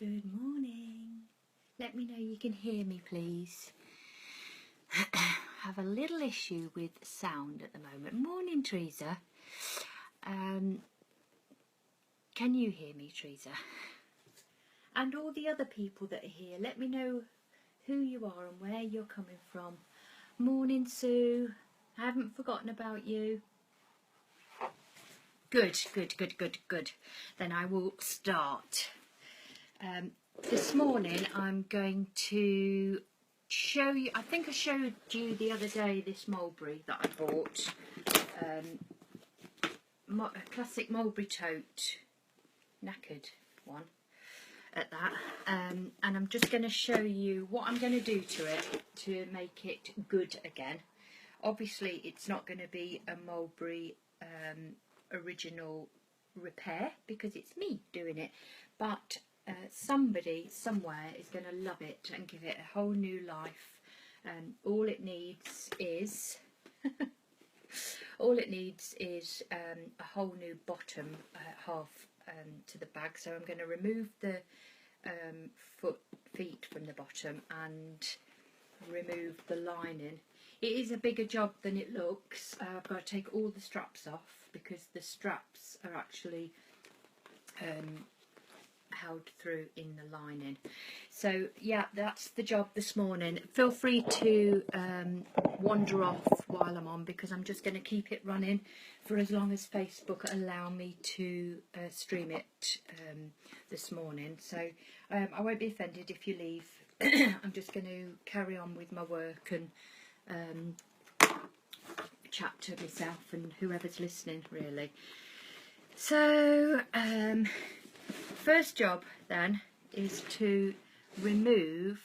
Good morning. Let me know you can hear me, please. Have a little issue with sound at the moment. Morning, Teresa. Can you hear me, Teresa? And all the other people that are here, let me know who you are and where you're coming from. Morning, Sue. I haven't forgotten about you. Good. Then I will start. This morning I'm going to show you, I think I showed you the other day this mulberry that I bought, a classic mulberry tote, knackered one at that, and I'm just going to show you what I'm going to do to it to make it good again. Obviously it's not going to be a mulberry original repair because it's me doing it, but somebody somewhere is going to love it and give it a whole new life. All it needs is a whole new bottom half to the bag. So I'm going to remove the feet from the bottom and remove the lining. It is a bigger job than it looks. I've got to take all the straps off because the straps are actually held through in the lining. So yeah, that's the job this morning. Feel free to wander off while I'm on because I'm just going to keep it running for as long as Facebook allow me to stream it this morning. So I won't be offended if you leave. I'm just going to carry on with my work and chat to myself and whoever's listening really. So first job then is to remove.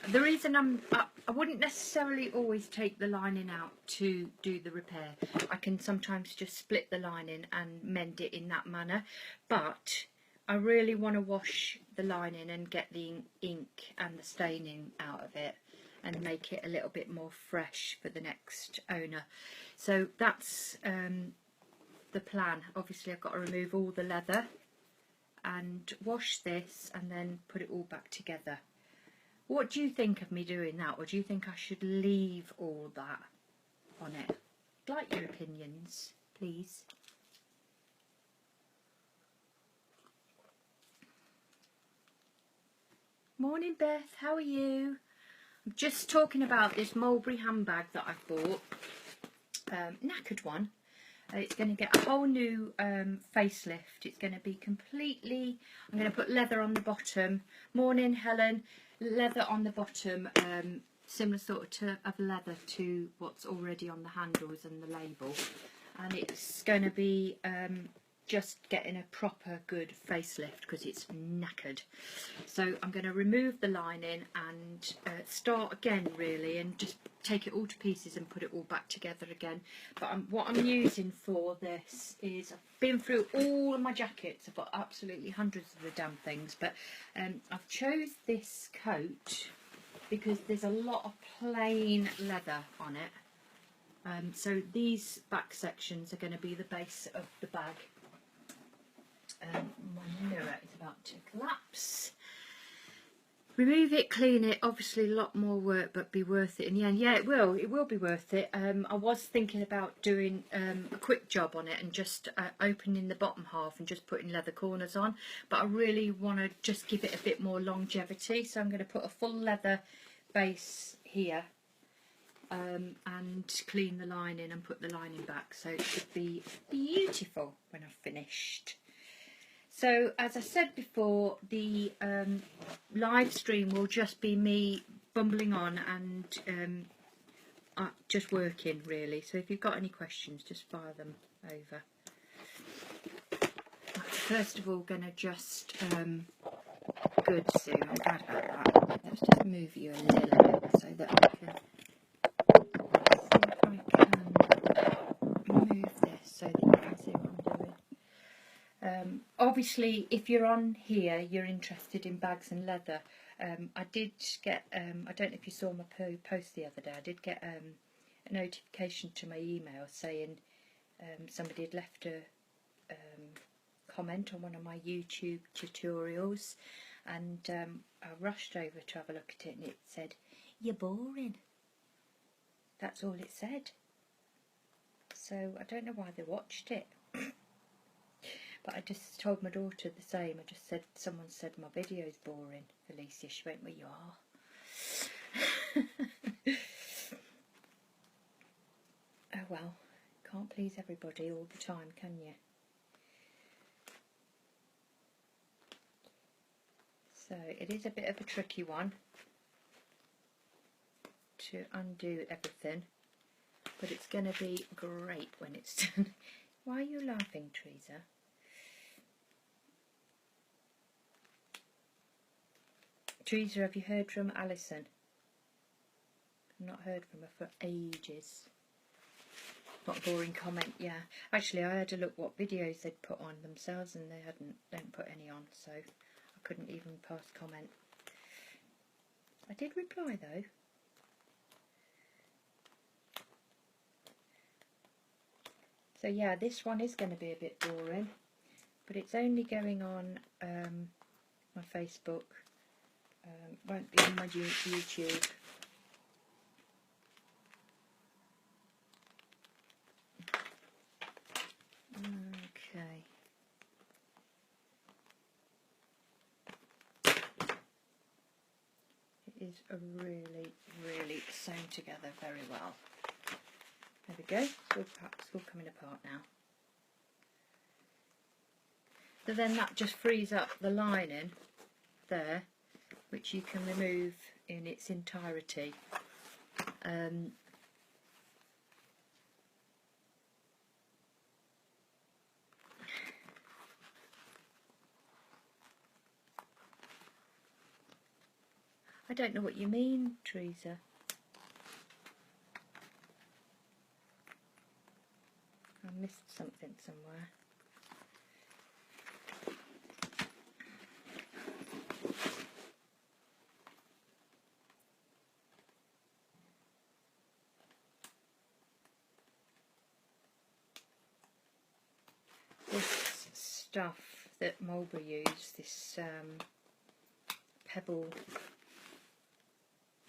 The reason I wouldn't necessarily always take the lining out to do the repair. I can sometimes just split the lining and mend it in that manner, but I really want to wash the lining and get the ink and the staining out of it and make it a little bit more fresh for the next owner. So that's the plan. Obviously I've got to remove all the leather and wash this and then put it all back together. What do you think of me doing that, or do you think I should leave all that on it? I'd like your opinions, please. Morning, Beth, how are you? I'm just talking about this mulberry handbag that I've bought, knackered one. It's going to get a whole new facelift. It's going to be completely, I'm going to put leather on the bottom. Morning, Helen. Leather on the bottom, similar sort of leather to what's already on the handles and the label. And it's going to be just getting a proper good facelift because it's knackered. So I'm going to remove the lining and start again really and just take it all to pieces and put it all back together again. But what I'm using for this is, I've been through all of my jackets. I've got absolutely hundreds of the damn things, but I've chose this coat because there's a lot of plain leather on it. So these back sections are going to be the base of the bag. My mirror is about to collapse. Remove it, clean it, obviously a lot more work but be worth it in the end. Yeah, it will be worth it. I was thinking about doing a quick job on it and just opening the bottom half and just putting leather corners on, but I really want to just give it a bit more longevity, so I'm going to put a full leather base here and clean the lining and put the lining back, so it should be beautiful when I've finished. So, as I said before, the live stream will just be me bumbling on and just working, really. So if you've got any questions, just fire them over. First of all, going to just... good, Sue, I'm glad about that. Let's just move you a little bit so that I can... see if I can move this so that you can see what I'm doing. Obviously, if you're on here, you're interested in bags and leather. I did get, I don't know if you saw my post the other day, I did get a notification to my email saying somebody had left a comment on one of my YouTube tutorials, and I rushed over to have a look at it, and it said, "You're boring." That's all it said. So I don't know why they watched it. But I just told my daughter the same. I just said, someone said my video's boring, Felicia. She went, "Well, you are." Oh well, can't please everybody all the time, can you? So it is a bit of a tricky one to undo everything, but it's going to be great when it's done. Why are you laughing, Teresa? Teresa, have you heard from Alison? I've not heard from her for ages. What a boring comment. Yeah, actually I had to look what videos they'd put on themselves, and they don't put any on, so I couldn't even pass comment. I did reply though. So yeah, this one is going to be a bit boring, but it's only going on my Facebook. Won't be on my YouTube. Okay. It is really sewn together very well. There we go. It's all coming apart now. So then that just frees up the lining there, which you can remove in its entirety. I don't know what you mean, Teresa. I missed something somewhere. This stuff that Mulberry used, this pebble,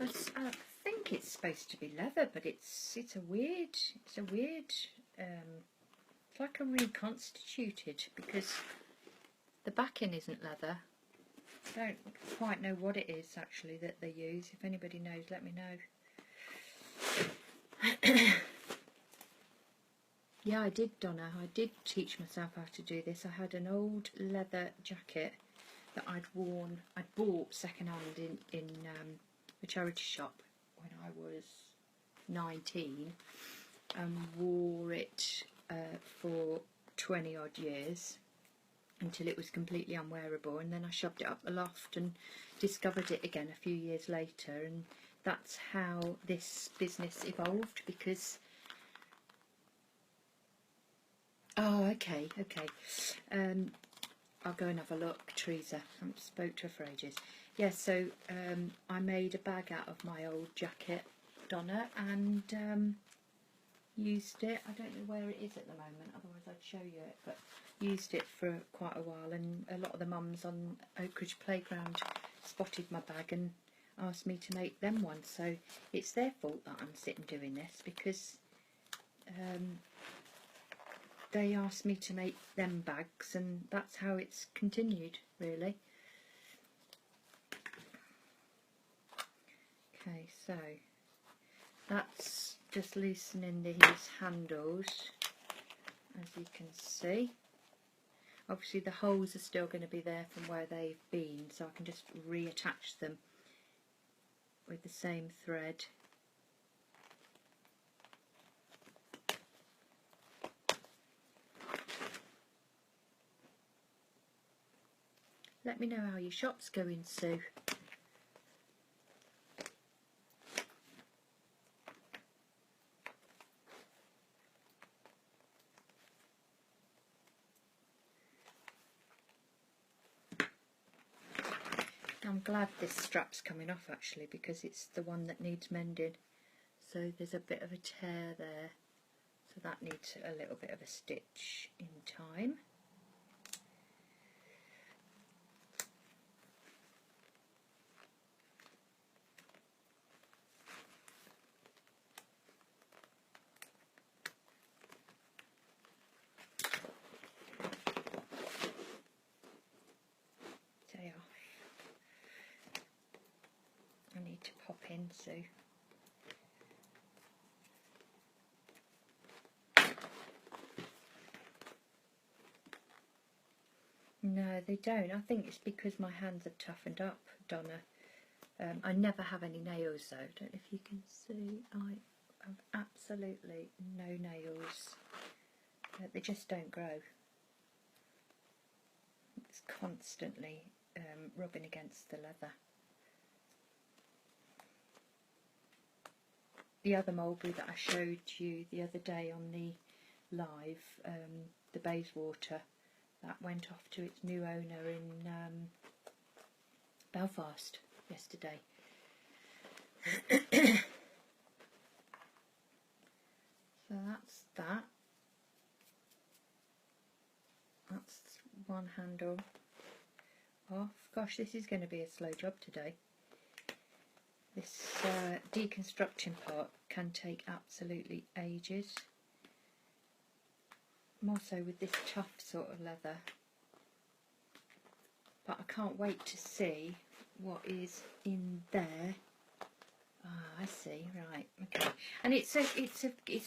I think it's supposed to be leather, but it's a weird, it's like a reconstituted, because the backing isn't leather. I don't quite know what it is actually that they use. If anybody knows, let me know. Yeah, I did, Donna. I did teach myself how to do this. I had an old leather jacket that I'd bought second-hand in a charity shop when I was 19, and wore it for 20 odd years until it was completely unwearable, and then I shoved it up the loft and discovered it again a few years later, and that's how this business evolved. Because okay. I'll go and have a look, Teresa. I haven't spoke to her for ages. Yeah, so I made a bag out of my old jacket, Donna, and used it. I don't know where it is at the moment, otherwise I'd show you it, but used it for quite a while, and a lot of the mums on Oakridge Playground spotted my bag and asked me to make them one. So it's their fault that I'm sitting doing this, because they asked me to make them bags, and that's how it's continued, really. Okay, so that's just loosening these handles, as you can see. Obviously the holes are still going to be there from where they've been, so I can just reattach them with the same thread. Let me know how your shop's going, Sue. I'm glad this strap's coming off actually, because it's the one that needs mending. So there's a bit of a tear there, so that needs a little bit of a stitch in time. pin, Sue. No, they don't. I think it's because my hands have toughened up, Donna. I never have any nails though. Don't know if you can see. I have absolutely no nails. They just don't grow. It's constantly rubbing against the leather. The other mulberry that I showed you the other day on the live, the Bayswater, that went off to its new owner in Belfast yesterday. So that's that. That's one handle off. Gosh, this is going to be a slow job today. This deconstruction part can take absolutely ages. More so with this tough sort of leather. But I can't wait to see what is in there. Ah, I see. Right. Okay. And it's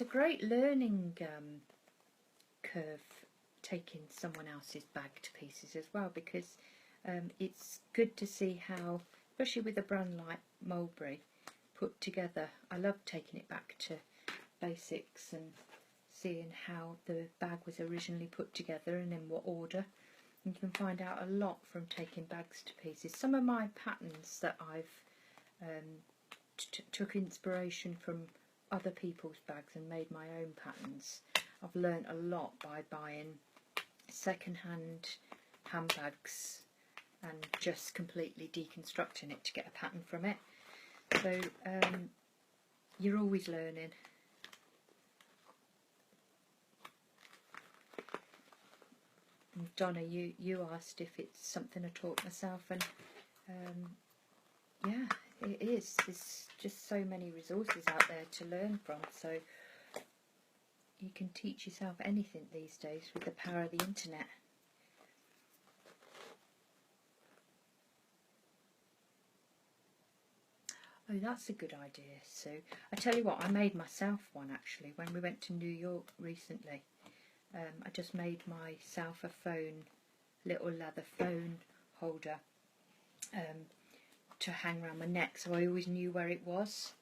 a great learning curve, taking someone else's bag to pieces as well, because it's good to see how, especially with a brand like Mulberry, put together. I love taking it back to basics and seeing how the bag was originally put together and in what order. You can find out a lot from taking bags to pieces. Some of my patterns that I've took inspiration from other people's bags and made my own patterns. I've learnt a lot by buying second-hand handbags and just completely deconstructing it to get a pattern from it. So you're always learning. And Donna, you asked if it's something I taught myself, and yeah, it is. There's just so many resources out there to learn from, so you can teach yourself anything these days with the power of the internet. Oh, that's a good idea, Sue. I tell you what, I made myself one actually when we went to New York recently. I just made myself a phone, little leather phone holder to hang around my neck, so I always knew where it was.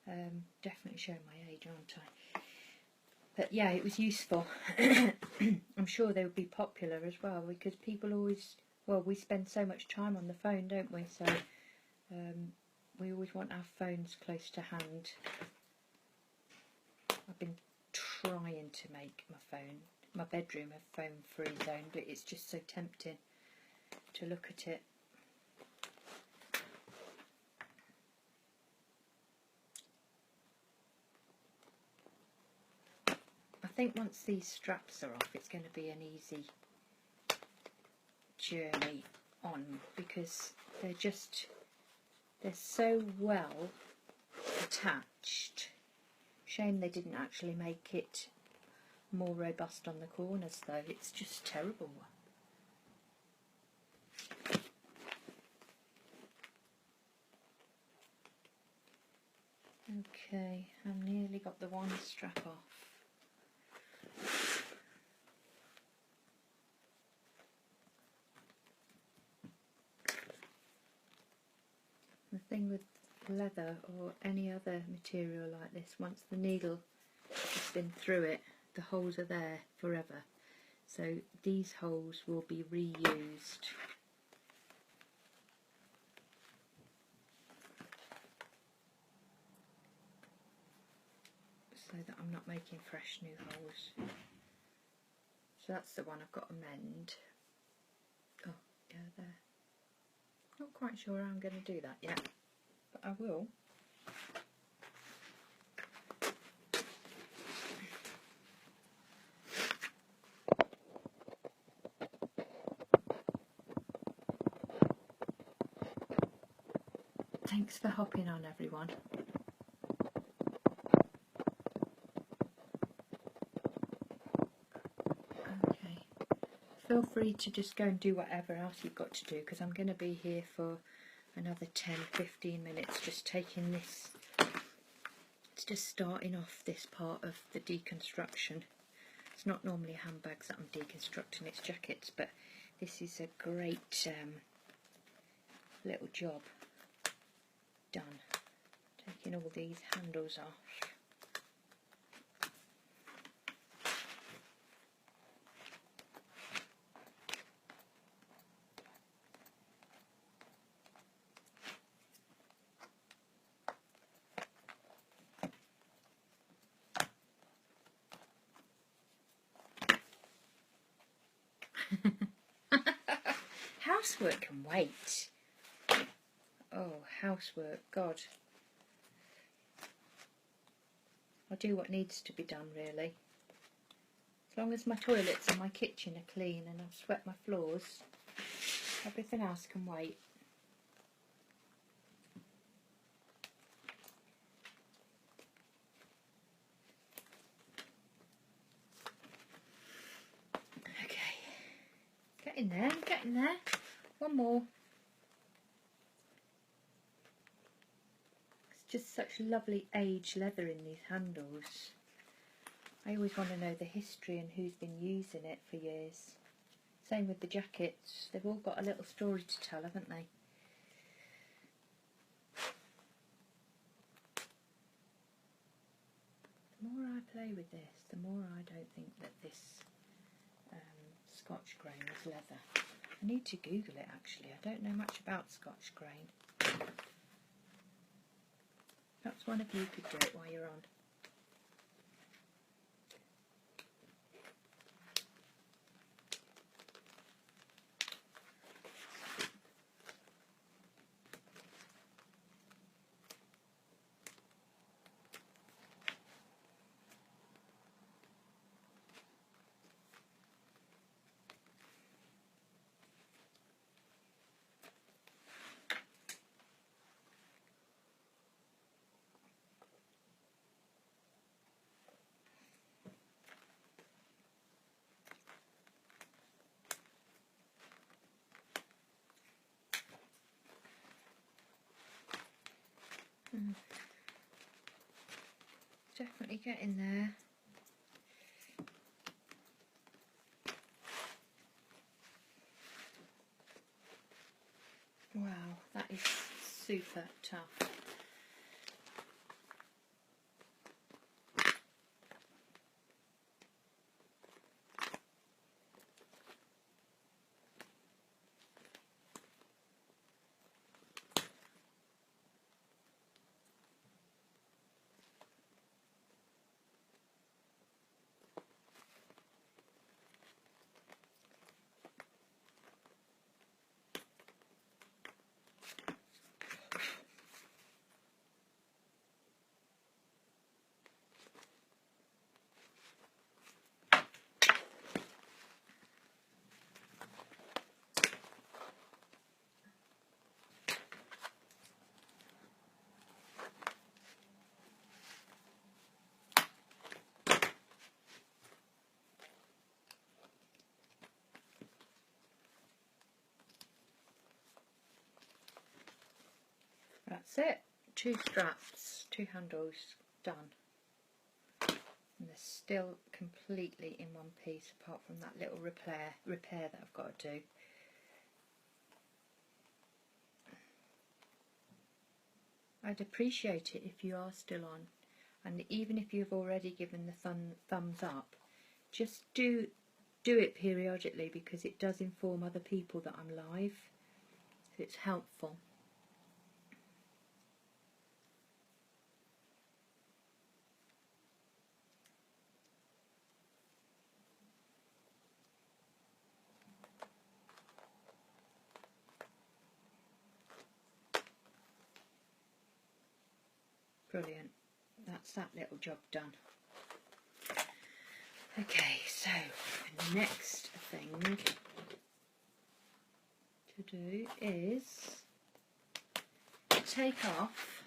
Definitely showing my age, aren't I? But yeah, it was useful. I'm sure they would be popular as well, because people always, well, we spend so much time on the phone, don't we? So we always want our phones close to hand. I've been trying to make my bedroom a phone-free zone, but it's just so tempting to look at it. I think once these straps are off, it's going to be an easy journey on, because they're so well attached. Shame they didn't actually make it more robust on the corners though. It's just terrible. Okay, I've nearly got the one strap off. The thing with leather or any other material like this, once the needle has been through it, the holes are there forever. So these holes will be reused. So that I'm not making fresh new holes. So that's the one I've got to mend. Oh, yeah, there. Not quite sure how I'm going to do that yet, but I will. Thanks for hopping on, everyone. Okay, feel free to just go and do whatever else you've got to do, because I'm going to be here for another 10-15 minutes just taking this. It's just starting off this part of the deconstruction. It's not normally handbags that I'm deconstructing, it's jackets, but this is a great little job done. Taking all these handles off. Housework can wait. Oh, housework, God. I'll do what needs to be done, really. As long as my toilets and my kitchen are clean and I've swept my floors, everything else can wait. Okay, getting there, getting there. One more. It's just such lovely aged leather in these handles. I always want to know the history and who's been using it for years. Same with the jackets. They've all got a little story to tell, haven't they? The more I play with this, the more I don't think that this Scotch grain is leather. I need to Google it actually. I don't know much about Scotch grain. Perhaps one of you could do it while you're on. Definitely getting there. Wow, that is super tough. That's it. 2 straps, 2 handles done. And they're still completely in one piece apart from that little repair that I've got to do. I'd appreciate it if you are still on, and even if you've already given the thumbs up, just do it periodically, because it does inform other people that I'm live, so it's helpful. Brilliant. That's that little job done. Okay, so the next thing to do is take off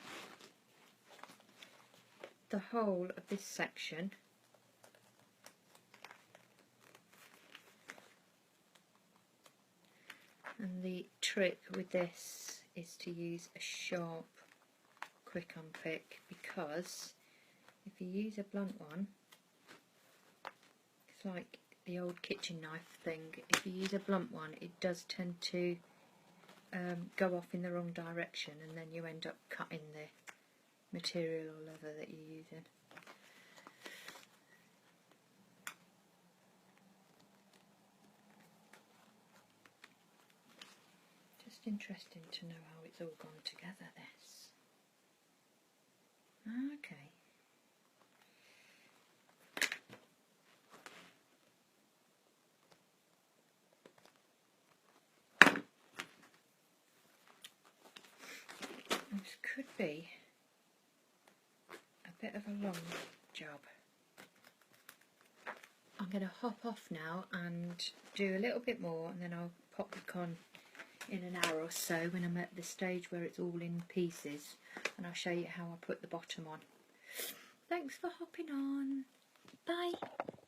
the whole of this section and the trick with this is to use a sharp quick unpick, because if you use a blunt one, it's like the old kitchen knife thing. If you use a blunt one, it does tend to go off in the wrong direction, and then you end up cutting the material or leather that you're using. Just interesting to know how it's all gone together, this. Okay. This could be a bit of a long job. I'm going to hop off now and do a little bit more, and then I'll pop back on in an hour or so when I'm at the stage where it's all in pieces, and I'll show you how I put the bottom on. Thanks for hopping on. Bye.